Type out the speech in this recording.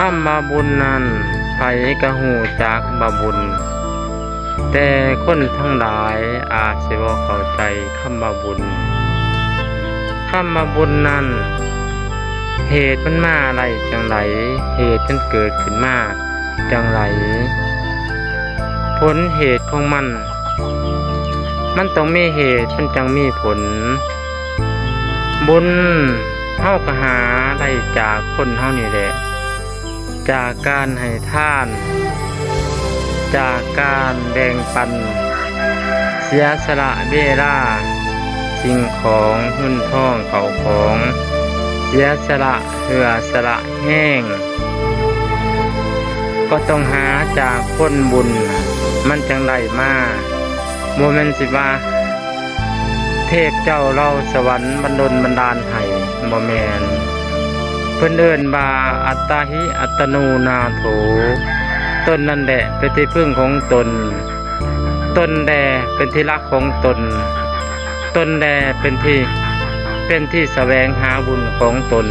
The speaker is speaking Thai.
คำว่าบุญนั้นไผก็ฮู้จักว่าบุญแต่คนทั้งหลายอาจสิบ่เข้าใจคำว่าบุญคำว่าบุญนั้นเหตุมันมาอะไรจังไรเหตุมันเกิดขึ้นมาจังไรผลเหตุของมันต้องมีเหตุมันจังมีผลบุญเฮาก็หาได้จากคนเฮานี่แหละจากการให้ทานจากการแบ่งปันเสียสละเวลาสิ่งของเงินทองเก่าของเสียสละเหือสละแห้งก็ต้องหาจากคนบุญมันจังไดมาโมเมนต์สิว่าเทพเจ้าเราสวรรค์บันดลบันดาลให้บ่แม่นเพิ่นเอิ้นว่าอัตตาหิอัตโนนาโถตนนั่นแหละเป็นที่พึ่งของตนตนแลเป็นที่รักของตนตนแลเป็นที่แสวงหาบุญของตน